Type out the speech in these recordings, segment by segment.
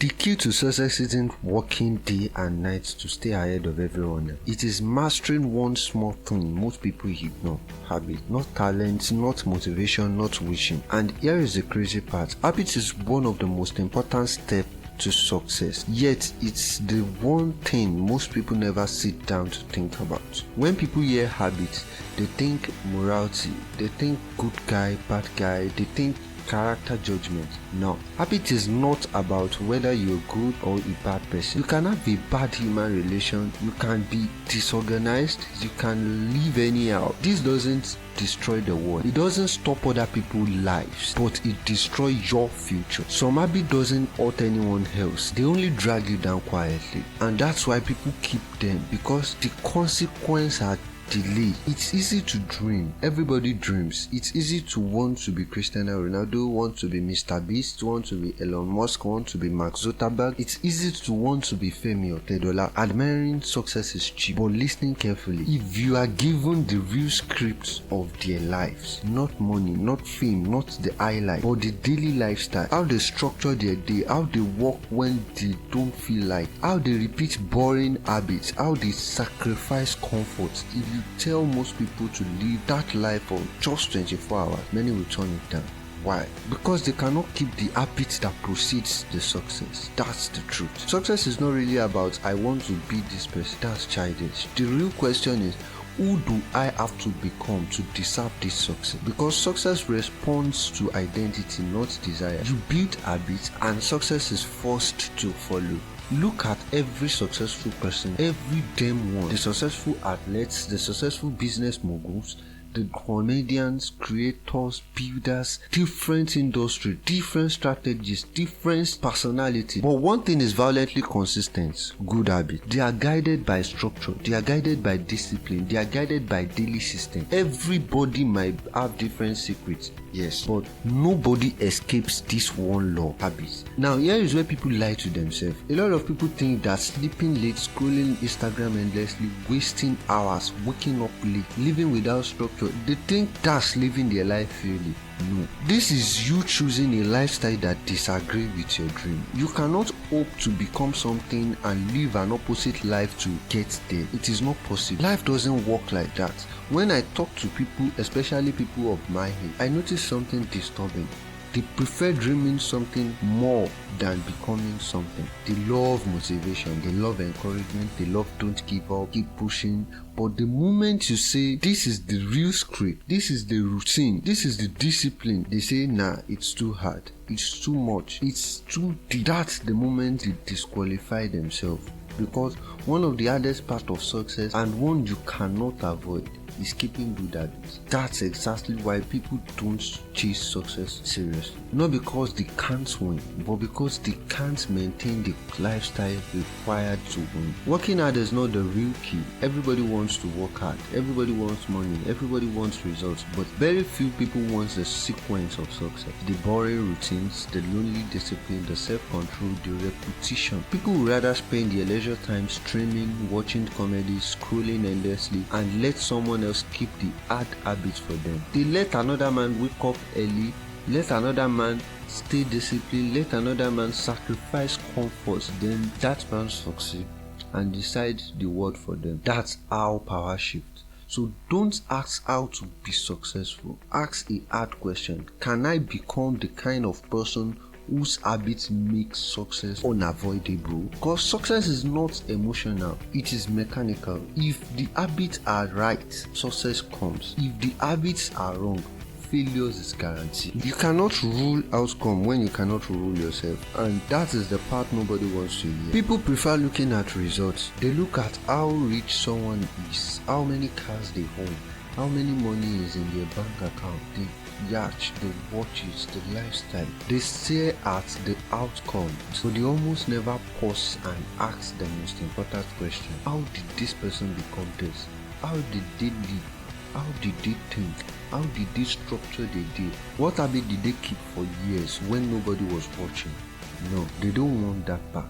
The key to success isn't working day and night to stay ahead of everyone else. It is mastering one small thing most people ignore: habit. Not talent, not motivation, not wishing. And here is the crazy part: habit is one of the most important steps to success, yet it's the one thing most people never sit down to think about. When people hear habits, they think morality, they think good guy, bad guy, they think character judgment. No, habit is not about whether you're a good or a bad person. You can have a bad human relation, you can be disorganized, you can live anyhow. This doesn't destroy the world, it doesn't stop other people's lives, but it destroys your future. Some habit doesn't hurt anyone else, they only drag you down quietly, and that's why people keep them, because the consequences are delay. It's easy to dream. Everybody dreams. It's easy to want to be Cristiano Ronaldo, want to be Mr. Beast, want to be Elon Musk, want to be Mark Zuckerberg. It's easy to want to be Femi Otedola. Admiring success is cheap, but listening carefully. If you are given the real scripts of their lives, not money, not fame, not the highlight, but the daily lifestyle, how they structure their day, how they work when they don't feel like, how they repeat boring habits, how they sacrifice comfort. If you tell most people to live that life for just 24 hours, many will turn it down. Why? Because they cannot keep the habits that precedes the success. That's the truth. Success is not really about I want to be this person. That's childish. The real question is, who do I have to become to deserve this success? Because success responds to identity, not desire. You build habits and success is forced to follow. Look at every successful person, every damn one. The successful athletes, the successful business moguls, the comedians, creators, builders, different industry, different strategies, different personality. But one thing is violently consistent: good habit. They are guided by structure, they are guided by discipline, they are guided by daily system. Everybody might have different secrets, yes, but nobody escapes this one law: habits. Now here is where people lie to themselves. A lot of people think that sleeping late, scrolling Instagram endlessly, wasting hours, waking up late, living without structure, they think that's living their life freely. No, this is you choosing a lifestyle that disagrees with your dream. You cannot hope to become something and live an opposite life to get there. It is not possible. Life doesn't work like that. When I talk to people, especially people of my age, I notice something disturbing. They prefer dreaming something more than becoming something. They love motivation, they love encouragement, they love don't give up, keep pushing. But the moment you say this is the real script, this is the routine, this is the discipline, they say nah, it's too hard, it's too much, it's too deep. That's the moment they disqualify themselves. Because one of the hardest parts of success, and one you cannot avoid, is keeping good habits. That's exactly why people don't chase success seriously. Not because they can't win, but because they can't maintain the lifestyle required to win. Working hard is not the real key. Everybody wants to work hard, everybody wants money, everybody wants results, but very few people want the sequence of success. The boring routines, the lonely discipline, the self-control, the repetition. People would rather spend their leisure time streaming, watching comedies, scrolling endlessly, and let someone else keep the hard habits for them. They let another man wake up early, let another man stay disciplined, let another man sacrifice comfort, then that man succeed and decide the world for them. That's how power shifts. So don't ask how to be successful. Ask a hard question: can I become the kind of person whose habits make success unavoidable? Because success is not emotional, it is mechanical. If the habits are right, success comes. If the habits are wrong, failures is guaranteed. You cannot rule outcome when you cannot rule yourself, and that is the part nobody wants to hear. People prefer looking at results. They look at how rich someone is, how many cars they own, how many money is in their bank account, the yacht, the watches, the lifestyle. They stare at the outcome, so they almost never pause and ask the most important question: how did this person become this? How did they live? How did they think? How did they structure their day? What habit did they keep for years when nobody was watching? No, they don't want that part.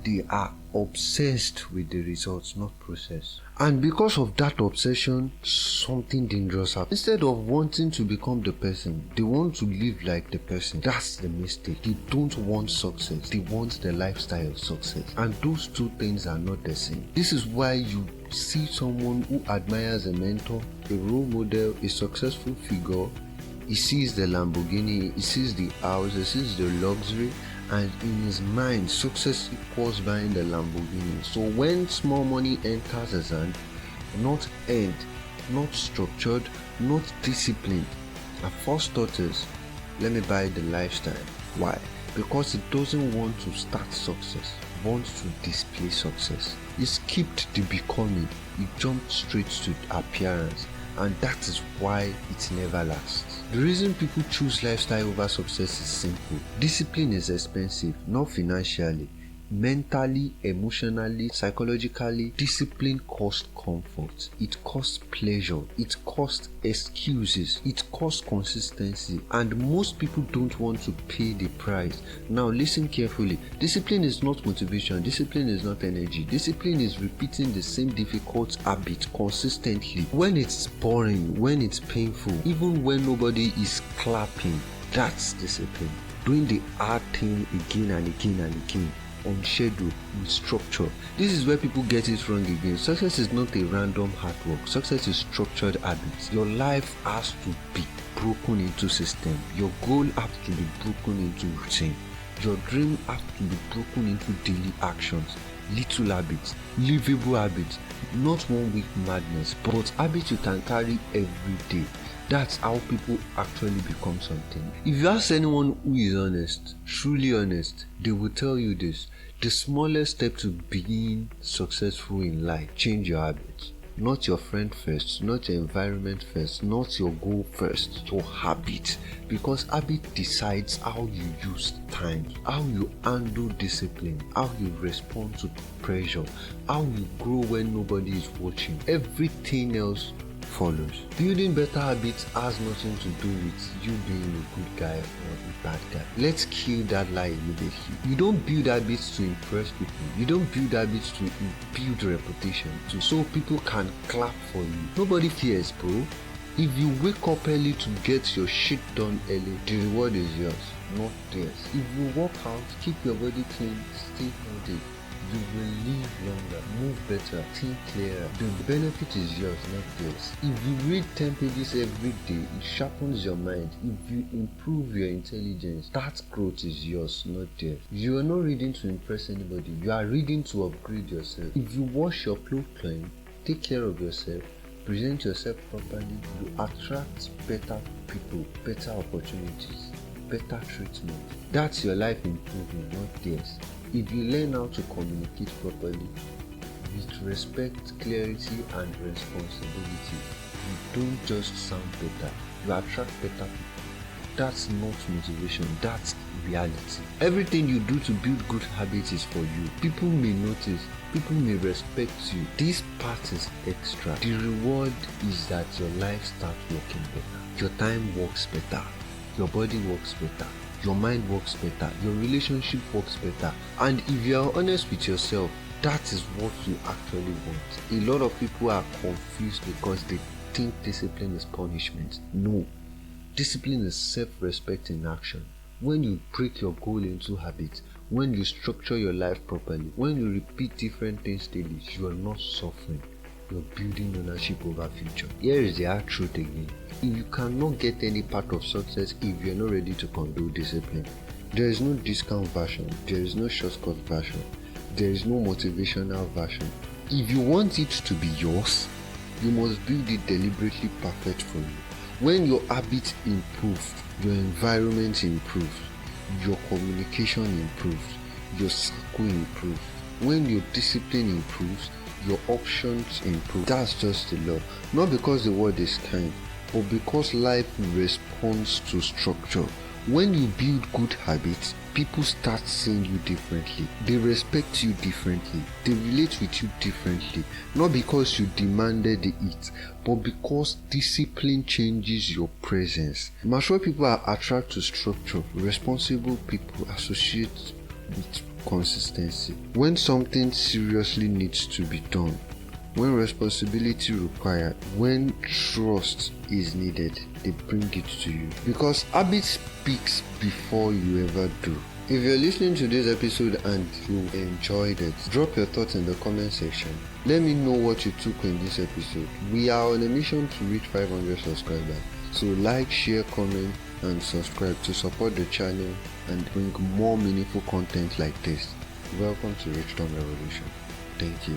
They are obsessed with the results, not process. And because of that obsession, something dangerous happens. Instead of wanting to become the person, they want to live like the person. That's the mistake. They don't want success. They want the lifestyle of success. And those two things are not the same. This is why you see someone who admires a mentor, a role model, a successful figure. He sees the Lamborghini, he sees the house, he sees the luxury, and in his mind, success equals buying the Lamborghini. So when small money enters his hand, not earned, not structured, not disciplined, our first thought is, let me buy the lifestyle. Why? Because it doesn't want to start success, it wants to display success. It skipped the becoming, it jumped straight to appearance, and that is why it never lasts. The reason people choose lifestyle over success is simple. Discipline is expensive, not financially. Mentally, emotionally, psychologically, discipline costs comfort. It costs pleasure. It costs excuses. It costs consistency. And most people don't want to pay the price. Now listen carefully. Discipline is not motivation. Discipline is not energy. Discipline is repeating the same difficult habit consistently. When it's boring, when it's painful, even when nobody is clapping, that's discipline. Doing the hard thing again and again and again. On schedule, with structure. This is where people get it wrong again. Success is not a random hard work. Success is structured habits. Your life has to be broken into system. Your goal has to be broken into routine. Your dream has to be broken into daily actions. Little habits, livable habits, not 1 week madness, but habits you can carry every day. That's how people actually become something. If you ask anyone who is honest, truly honest, they will tell you this. The smallest step to being successful in life, change your habits. Not your friend first, not your environment first, not your goal first, your habit. Because habit decides how you use time, how you handle discipline, how you respond to pressure, how you grow when nobody is watching. Everything else follows. Building better habits has nothing to do with you being a good guy or a bad guy. Let's kill that lie immediately. You don't build habits to impress people. You don't build habits to build reputation, so people can clap for you. Nobody cares, bro. If you wake up early to get your shit done early, the reward is yours, not theirs. If you work out, keep your body clean, stay healthy, you will live longer, move better, think clearer. The benefit is yours, not theirs. If you read 10 pages every day, it sharpens your mind. If you improve your intelligence, that growth is yours, not theirs. You are not reading to impress anybody. You are reading to upgrade yourself. If you wash your clothes clean, take care of yourself, present yourself properly, you attract better people, better opportunities, better treatment. That's your life improving, not theirs. If you learn how to communicate properly, with respect, clarity, and responsibility, you don't just sound better, you attract better people. That's not motivation, that's reality. Everything you do to build good habits is for you. People may notice, people may respect you. This part is extra. The reward is that your life starts working better. Your time works better. Your body works better. Your mind works better, your relationship works better, and if you are honest with yourself, that is what you actually want. A lot of people are confused because they think discipline is punishment. No, discipline is self-respect in action. When you break your goal into habits, when you structure your life properly, when you repeat different things daily, you are not suffering. You're building ownership over future. Here is the hard truth again. If you cannot get any part of success if you're not ready to condone discipline, there is no discount version, there is no shortcut version, there is no motivational version. If you want it to be yours, you must build it deliberately perfect for you. When your habits improve, your environment improves, your communication improves, your circle improves. When your discipline improves, your options improve. That's just the law. Not because the world is kind, but because life responds to structure. When you build good habits, people start seeing you differently. They respect you differently. They relate with you differently. Not because you demanded it, but because discipline changes your presence. Mature people are attracted to structure. Responsible people associate with consistency. When something seriously needs to be done, when responsibility required, when trust is needed, they bring it to you. Because habit speaks before you ever do. If you're listening to this episode and you enjoyed it, drop your thoughts in the comment section. Let me know what you took in this episode. We are on a mission to reach 500 subscribers. So like, share, comment, and subscribe to support the channel and bring more meaningful content like this. Welcome to Reichtum Revolution. Thank you.